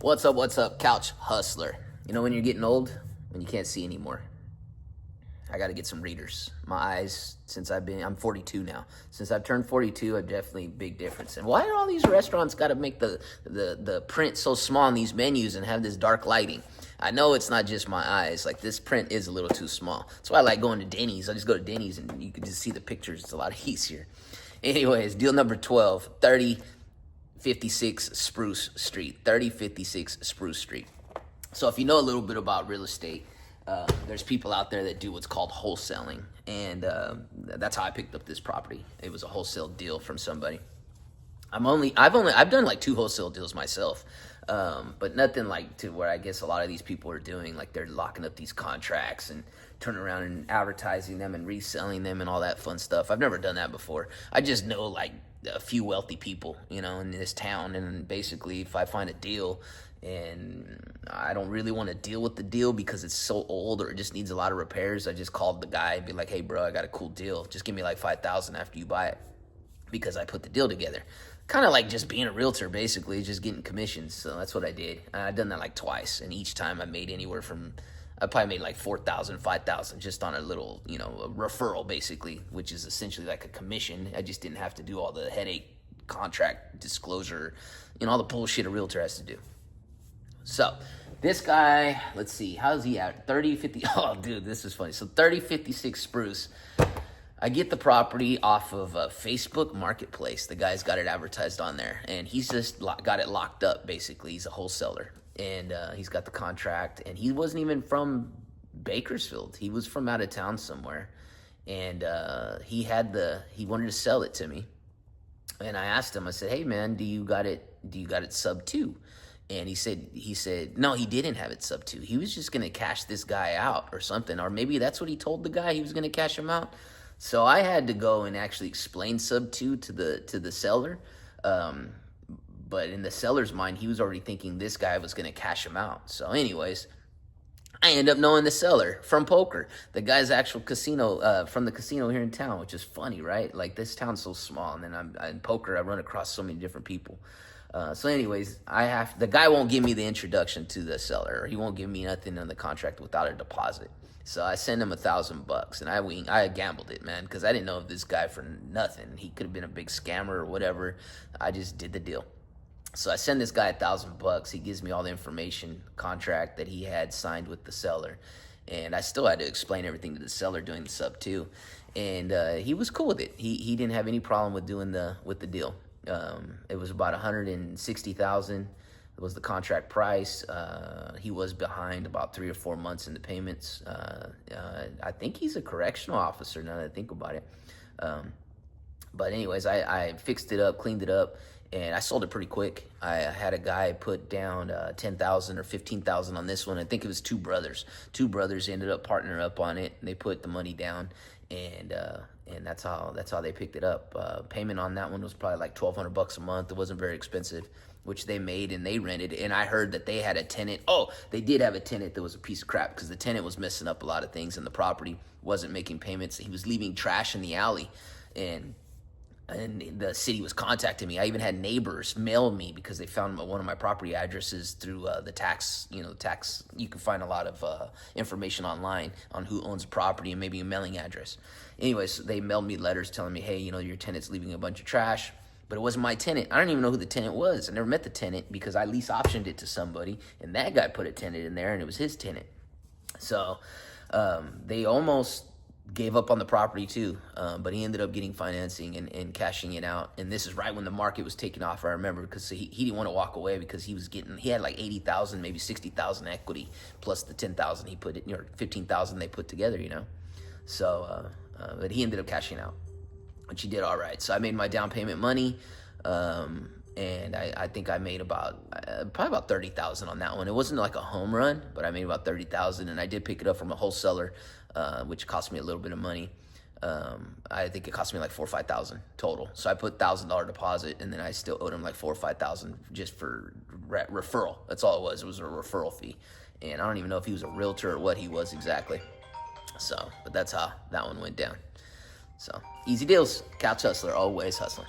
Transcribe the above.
What's up, couch hustler? You know when you're getting old, when you can't see anymore. I got to get some readers. My eyes, I'm 42 now. Since I've turned 42, I've definitely big difference. And why are all these restaurants got to make the print so small on these menus and have this dark lighting? I know it's not just my eyes. Like, this print is a little too small. That's why I like going to Denny's. I just go to Denny's and you can just see the pictures. It's a lot easier. Anyways, deal number 12, 3056 Spruce Street. 3056 Spruce Street. So if you know a little bit about real estate, there's people out there that do what's called wholesaling, and that's how I picked up this property. It was a wholesale deal from somebody. I've done like 2 wholesale deals myself, but nothing like to where I guess a lot of these people are doing. Like, they're locking up these contracts and turning around and advertising them and reselling them and all that fun stuff. I've never done that before. I just know like a few wealthy people, in this town, and basically if I find a deal and I don't really want to deal with the deal because it's so old or it just needs a lot of repairs, I just called the guy and be like, hey bro, I got a cool deal, just give me like $5,000 after you buy it, because I put the deal together. Kind of like just being a realtor, basically, just getting commissions. So that's what I did. I've done that like twice, and each time I made anywhere from, I probably made like $4,000, $5,000 just on a little, a referral, basically, which is essentially like a commission. I just didn't have to do all the headache, contract disclosure, all the bullshit a realtor has to do. So this guy, let's see, how's he at? 3050. Oh, dude, this is funny. So 3056 Spruce. I get the property off of Facebook Marketplace. The guy's got it advertised on there, and he's just got it locked up, basically. He's a wholesaler, and he's got the contract, and he wasn't even from Bakersfield. He was from out of town somewhere, and he wanted to sell it to me, and I asked him, I said, hey man, do you got it sub 2? And he said, no, he didn't have it sub 2. He was just going to cash this guy out or something, or maybe that's what he told the guy, he was going to cash him out. So I had to go and actually explain sub 2 to the seller. But in the seller's mind, he was already thinking this guy was going to cash him out. So anyways, I end up knowing the seller from poker. The guy's actual casino, from the casino here in town, which is funny, right? Like, this town's so small, and then in poker, I run across so many different people. So anyways, the guy won't give me the introduction to the seller, or he won't give me nothing on the contract without a deposit. So I send him $1,000, and I gambled it, man, because I didn't know of this guy for nothing. He could have been a big scammer or whatever. I just did the deal. So I send this guy $1,000. He gives me all the information, contract that he had signed with the seller, and I still had to explain everything to the seller doing the sub 2, and he was cool with it. He didn't have any problem with doing the deal. It was about $160,000 was the contract price. He was behind about 3 or 4 months in the payments. I think he's a correctional officer now that I think about it. But anyways, I fixed it up, cleaned it up, and I sold it pretty quick. I had a guy put down $10,000 or $15,000 on this one. I think it was two brothers. Two brothers ended up partnering up on it, and they put the money down, and that's how they picked it up. Payment on that one was probably like $1,200 a month. It wasn't very expensive, which they made and they rented. And I heard that they had a tenant. Oh, they did have a tenant that was a piece of crap, because the tenant was messing up a lot of things in the property, wasn't making payments. He was leaving trash in the alley, and the city was contacting me. I even had neighbors mail me because they found one of my property addresses through the tax. Tax. You can find a lot of information online on who owns the property and maybe a mailing address. Anyways, they mailed me letters telling me, hey, your tenant's leaving a bunch of trash. But it wasn't my tenant. I don't even know who the tenant was. I never met the tenant because I lease optioned it to somebody, and that guy put a tenant in there, and it was his tenant. So they almost gave up on the property too, but he ended up getting financing and cashing it out. And this is right when the market was taking off, I remember, because he didn't want to walk away because he had like 80,000, maybe 60,000 equity, plus the 10,000 he put it, or 15,000 they put together, So, but he ended up cashing out, which he did all right. So I made my down payment money, and I think I made probably about 30,000 on that one. It wasn't like a home run, but I made about 30,000, and I did pick it up from a wholesaler, which cost me a little bit of money. I think it cost me like $4,000 or $5,000 total. So I put $1,000 deposit, and then I still owed him like $4,000 or $5,000 just for referral. That's all it was. It was a referral fee, and I don't even know if he was a realtor or what he was exactly. So, but that's how that one went down. So, easy deals. Couch hustler, always hustling.